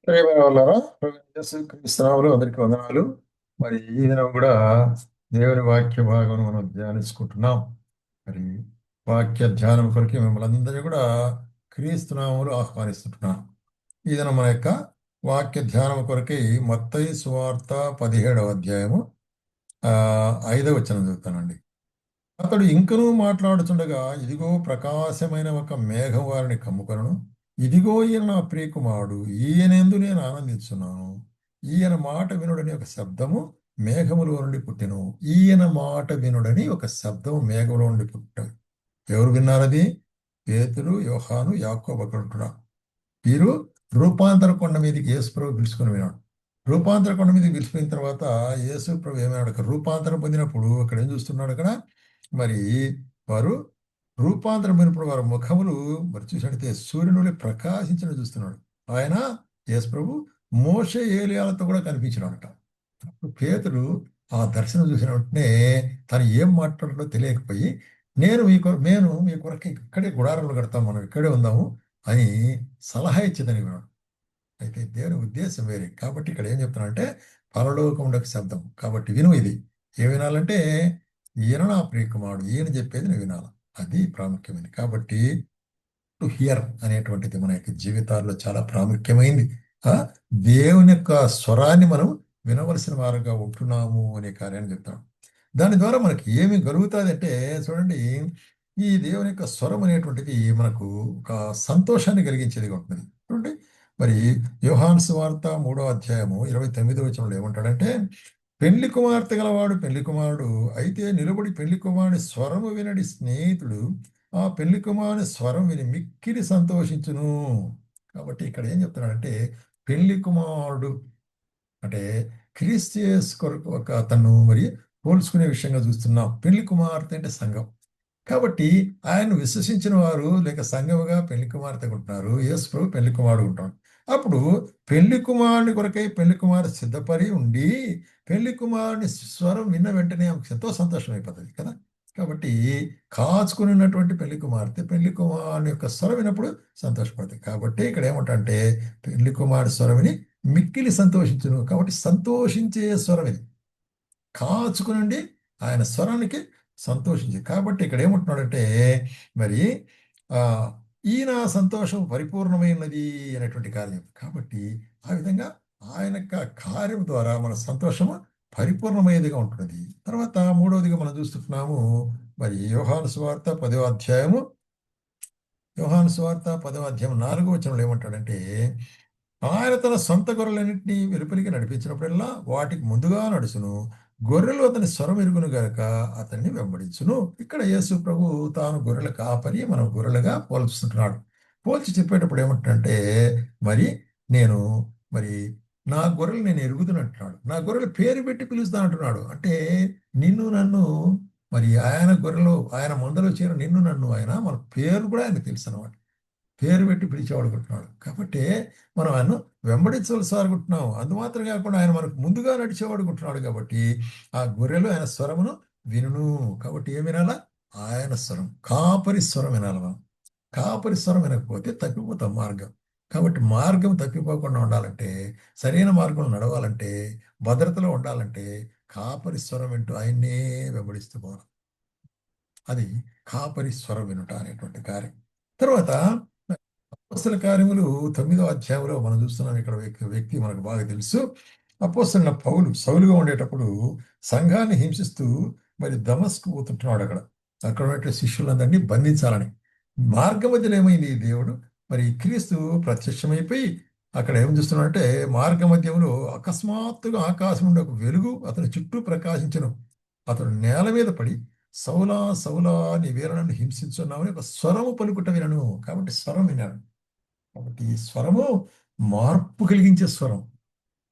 ప్రియమైన వాళ్ళారా, క్రీస్తునామములు అందరికీ వందనాలు. మరి ఈ దినం కూడా దేవుని వాక్య భాగం మనం ధ్యానించుకుంటున్నాం. మరి వాక్య ధ్యానం కొరకు మిమ్మల్ని అందరినీ కూడా క్రీస్తునామములు ఆహ్వానిస్తుంటున్నాం. ఈ దినం మన యొక్క వాక్య ధ్యానం కొరకై మత్తయి సువార్త 17వ అధ్యాయము 5వ వచనం చదువుతానండి. అతడు ఇంకనూ మాట్లాడుచుండగా, ఇదిగో ప్రకాశమైన ఒక మేఘం వారిని కమ్ముకొనను. ఇదిగో ఈయన నా ప్రియకుమారుడు, ఈయనందు నేను ఆనందించున్నాను. ఈయన మాట వినుడని ఒక శబ్దము మేఘములో నుండి పుట్టెను. ఈయన మాట వినుడని ఒక శబ్దము మేఘములో నుండి పుట్టెను. ఎవరు విన్నారది? పేతురు, యోహాను, యాకోబు అక్కడ ఉంటున్నారు. వీరు రూపాంతర కొండ మీదకి యేసుప్రభు పిలుచుకొని విన్నాడు. రూపాంతర కొండ మీదకి పిలిచిపోయిన తర్వాత యేసుప్రభు ఏమైనాడు? అక్కడ రూపాంతరం పొందినప్పుడు అక్కడ ఏం చూస్తున్నాడు? అక్కడ మరి వారు రూపాంతరం పొందినప్పుడు వారి ముఖములు మరి చూసినట్టయితే సూర్యుని ప్రకాశించడం చూస్తున్నాడు. ఆయన యేసుప్రభు మోషే ఏలియాలతో కూడా కనిపించినాడట. అప్పుడు పేతురు ఆ దర్శనం చూసిన వెంటనే తను ఏం మాట్లాడాలో తెలియకపోయి, నేను మీ కొరకు ఇక్కడే గుడారాలు కడతాం, మనం ఇక్కడే ఉందాము అని సలహా ఇచ్చేదని విన్నాడు. అయితే దేవుని ఉద్దేశం వేరే. కాబట్టి ఇక్కడ ఏం చెప్తున్నానంటే పరలోకముండక శబ్దం. కాబట్టి విను ఇది. ఏ వినాలంటే ఈయన నా ప్రియకుమారుడు, ఈయన చెప్పేది నువ్వు వినాలి. అది ప్రాముఖ్యమైనది. కాబట్టి టు హియర్ అనేటువంటిది మన యొక్క జీవితాల్లో చాలా ప్రాముఖ్యమైంది. ఆ దేవుని యొక్క స్వరాన్ని మనం వినవలసిన వారుగా ఉంటున్నాము అనే కార్యాన్ని చెప్తాం. దాని ద్వారా మనకి ఏమి కలుగుతుంది అంటే, చూడండి, ఈ దేవుని యొక్క స్వరం అనేటువంటిది మనకు ఒక సంతోషాన్ని కలిగించేదిగా ఉంటుంది. చూడండి, మరి యోహాను సువార్త 3వ అధ్యాయము 29వ వచనంలో ఏమంటాడంటే, పెళ్లి కుమార్తె గలవాడు పెళ్లి కుమారుడు అయితే నిలబడి పెళ్లి కుమారుని స్వరము వినడి స్నేహితుడు ఆ పెళ్లి కుమారుని స్వరం విని మిక్కిలి సంతోషించును. కాబట్టి ఇక్కడ ఏం చెప్తున్నాడంటే, పెళ్లి కుమారుడు అంటే క్రీస్తు యేసు కొరకు ఒక అతను మరి పోల్చుకునే విషయంగా చూస్తున్నాం. పెళ్లి కుమార్తె అంటే సంఘం. కాబట్టి ఆయన విశ్వసించిన వారు లేక సంఘముగా పెళ్లి కుమార్తె ఉంటున్నారు. యేసు ప్రభు పెళ్లి కుమారుడు ఉంటాడు. అప్పుడు పెళ్లి కుమారుని కొరకై పెళ్లి కుమారుడు సిద్ధపడి ఉండి పెళ్లి కుమారుని స్వరం విన్న వెంటనే ఆమెకు ఎంతో సంతోషం అయిపోతుంది కదా. కాబట్టి కాచుకుని ఉన్నటువంటి పెళ్లి కుమార్తె పెళ్లి కుమారుని యొక్క స్వరం విన్నప్పుడు సంతోషపడుతుంది. కాబట్టి ఇక్కడ ఏమంటే పెళ్లి కుమారుడు స్వరం విని మిక్కిలి సంతోషించును. కాబట్టి సంతోషించే స్వరం ఇది. కాచుకునండి ఆయన స్వరానికి సంతోషించి. కాబట్టి ఇక్కడ ఏమంటున్నాడంటే మరి ఆ ఈయన సంతోషం పరిపూర్ణమైనది అనేటువంటి కార్యం. కాబట్టి ఆ విధంగా ఆయన యొక్క కార్యం ద్వారా మన సంతోషము పరిపూర్ణమైనదిగా ఉంటున్నది. తర్వాత మూడవదిగా మనం చూస్తున్నాము మరి యోహాను సువార్త 10వ అధ్యాయం 4వ వచనంలో ఏమంటాడంటే, ఆయన తన సొంత గొర్రెలన్నింటినీ వెలుపలికి నడిపించినప్పుడల్లా వాటికి ముందుగా నడుచును. గొర్రెలు అతని స్వరం ఎరుగును గనుక అతన్ని వెంబడించును. ఇక్కడ యేసు ప్రభు తాను గొర్రెల కాపరి, మనం గొర్రెలుగా పోల్చుకుంటున్నాడు. పోల్చి చెప్పేటప్పుడు ఏమంటాడంటే, మరి నేను మరి నా గొర్రెలు నేను ఎరుగుతున్నట్టున్నాడు. నా గొర్రెలు పేరు పెట్టి పిలుస్తా అంటున్నాడు. అంటే నిన్ను నన్ను మరి ఆయన గొర్రెలు ఆయన మందలో చేరిన నిన్ను నన్ను ఆయన మన పేరు కూడా ఆయన తెలుసు అన్నమాట. పేరు పెట్టి పిలిచేవాడు అనుకుంటున్నాడు. కాబట్టి మనం ఆయన్ను వెంబడించవలసి అనుకుంటున్నాం. అందుమాత్రం కాకుండా ఆయన మనకు ముందుగా నడిచేవాడు అనుకుంటున్నాడు. కాబట్టి ఆ గొర్రెలు ఆయన స్వరమును వినును. కాబట్టి ఏం వినాలా? ఆయన స్వరం, కాపరి స్వరం వినాలి మనం. కాపరి స్వరం వినకపోతే తప్పిపోతాం మార్గం. కాబట్టి మార్గం తప్పిపోకుండా ఉండాలంటే, సరైన మార్గంలో నడవాలంటే, భద్రతలో ఉండాలంటే కాపరి స్వరం వింటూ ఆయన్నే వెంబడిస్తూ పోవాలి. అది కాపరి స్వరం వినుట అనేటువంటి కార్యం. తర్వాత అపోస్తల కార్యములు 9వ అధ్యాయంలో మనం చూస్తున్నాం. ఇక్కడ వ్యక్తి మనకు బాగా తెలుసు. అపోస్తలుడైన పౌలు సౌలుగా ఉండేటప్పుడు సంఘాన్ని హింసిస్తూ మరి దమస్కు పోతుంటున్నాడు. అక్కడ ఉన్నటువంటి శిష్యులందరినీ బంధించాలని మార్గ మధ్యలో ఏమైంది? ఈ దేవుడు మరి క్రీస్తు ప్రత్యక్షమైపోయి అక్కడ ఏం చూస్తున్నాడంటే, మార్గ మధ్యంలో అకస్మాత్తుగా ఆకాశం నుండి ఒక వెలుగు అతని చుట్టూ ప్రకాశించను. అతడు నేల మీద పడి, సౌలా సౌలా నీ వీరులను హింసించున్నామని ఒక స్వరము పలుకుట వినను. కాబట్టి స్వరం వినాడు. కాబట్టి ఈ స్వరము మార్పు కలిగించే స్వరం.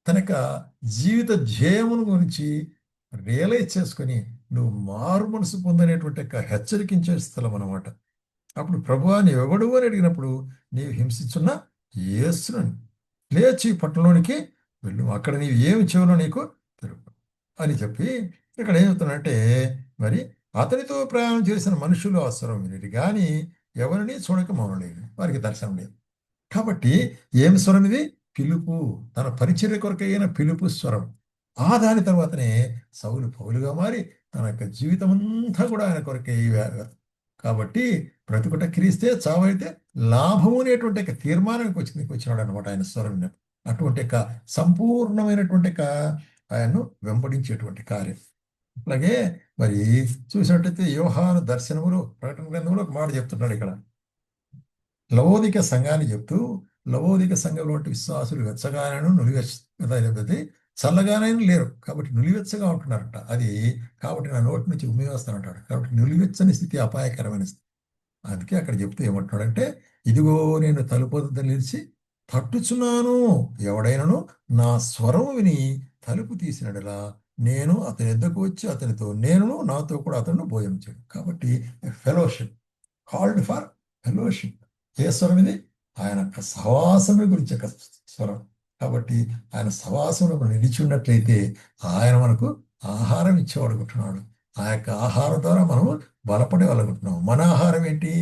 తన యొక్క జీవిత ధ్యేయమును గురించి రియలైజ్ చేసుకొని నువ్వు మారు మనసు పొందనేటువంటి యొక్క హెచ్చరికించే స్థలం అన్నమాట. అప్పుడు ప్రభువా నీవెవడు అని అడిగినప్పుడు, నీవు హింసించున్న యేసును లేచి పట్టణంలోనికి వెళ్ళు, అక్కడ నీవు ఏమి చెవులో నీకు తెలుపు అని చెప్పి ఇక్కడ ఏం చెప్తున్నాడంటే, మరి అతనితో ప్రయాణం చేసిన మనుషులు ఆ స్వరం వినిరి కానీ ఎవరిని చూడక మౌనం లేదు, వారికి దర్శనం లేదు. కాబట్టి ఏమి స్వరం ఇది? పిలుపు, తన పరిచర్య కొరకైన పిలుపు స్వరం. ఆ దాని తర్వాతనే సౌలు పౌలుగా మారి తన యొక్క జీవితం అంతా కూడా ఆయన కొరకే కాబట్టి బ్రతుకుట క్రీస్తే, చావైతే లాభము అనేటువంటి యొక్క తీర్మానానికి వచ్చినాడు అనమాట ఆయన స్వరం విన్నప్పుడు. అటువంటి యొక్క సంపూర్ణమైనటువంటి యొక్క ఆయన్ను వెంబడించేటువంటి కార్యం. అలాగే మరి చూసినట్టయితే యోహాను దర్శనములు ప్రకటన గ్రంథంలో ఒక మాట చెప్తున్నాడు ఇక్కడ. లవోదిక సంఘాన్ని చెప్తూ, లవోదిక సంఘంలో విశ్వాసులు వెచ్చగానూ నులివెచ్చ చల్లగానైనా లేరు కాబట్టి నులివెచ్చగా ఉంటున్నారట. అది కాబట్టి నా నోటి నుంచి ఉమ్మివేస్తానంటాడు. కాబట్టి నులివెచ్చని స్థితి అపాయకరమైన స్థితి. అందుకే అక్కడ చెప్తూ ఏమంటున్నాడంటే, ఇదిగో నేను తలుపు వద్ద నిలిచి తట్టుచున్నాను, ఎవడైనను నా స్వరము విని తలుపు తీసినడలా నేను అతని ఎద్దకు వచ్చి అతనితో, నేను నాతో కూడా అతను భోజనం చేయడు. కాబట్టి ఫెలోషిప్, కాల్డ్ ఫర్ ఫెలోషిప్. ఏ స్వరం ఇది? ఆయన యొక్క సహవాసము గురించి యొక్క స్వరం. కాబట్టి ఆయన సహవాసంలో మనం నిలిచి ఉన్నట్లయితే ఆయన మనకు ఆహారం ఇచ్చేవాడుకుంటున్నాడు. ఆ యొక్క ఆహారం ద్వారా మనము బలపడే వాళ్ళకుంటున్నాం. మన ఆహారం ఏంటి?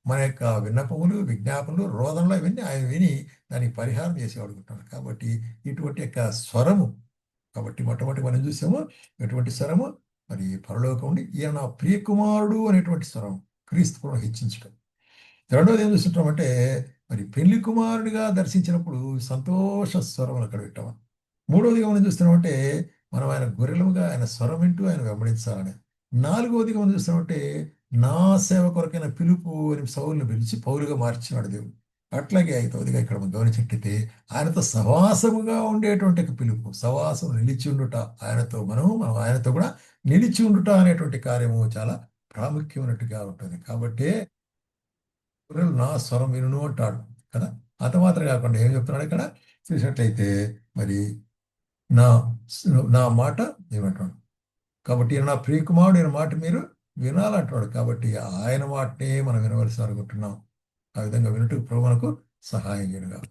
మన యొక్క విన్నపములు, విజ్ఞాపనలు, రోదనలు ఇవన్నీ ఆయన విని దానికి పరిహారం చేసేవాడుకుంటున్నాడు. కాబట్టి ఇటువంటి యొక్క స్వరము, కాబట్టి మొట్టమొదటి మనం చూసాము ఎటువంటి స్వరము, మరి పరలోకం ఉండి ఈయన నా ప్రియకుమారుడు అనేటువంటి స్వరం, క్రీస్తు కూడా హెచ్చించడం. రెండోది ఏం చూస్తుంటామంటే, మరి పెళ్లి కుమారుడిగా దర్శించినప్పుడు సంతోష స్వరములు అక్కడ పెట్టాము. మూడవదిగా మనం చూస్తున్నామంటే, మనం ఆయన గొర్రెలుగా ఆయన స్వరం వింటూ ఆయన వెంబడించాలని. నాలుగవదిగా మనం చూస్తున్నామంటే, నా సేవ కొరకైన పిలుపు అని సౌలును పిలిచి పౌలుగా మార్చినాడు దేవుడు. అట్లాగే ఐదవదిగా ఇక్కడ మనం గమనించినట్టయితే, ఆయనతో సహవాసముగా ఉండేటువంటి ఒక పిలుపు, సహవాసం నిలిచి ఉండుట, ఆయనతో మనం ఆయనతో కూడా నిలిచి ఉండుట అనేటువంటి కార్యము చాలా ప్రాముఖ్యమైనట్టుగా ఉంటుంది. కాబట్టి గొర్రెలు నా స్వరం వినును అంటాడు కదా. అంత మాత్రం కాకుండా ఏం చెప్తున్నాడు ఇక్కడ చూసినట్లయితే, మరి నా నా మాట ఏమంటాడు, కాబట్టి ఈయన నా ప్రియకుమారుడు, ఈయన మాట మీరు వినాలంటున్నాడు. కాబట్టి ఆయన మాటనే మనం వినవలసి అనుకుంటున్నాం. ఆ విధంగా వినుటకు ప్రభు మనకు సహాయం చేయనుగా.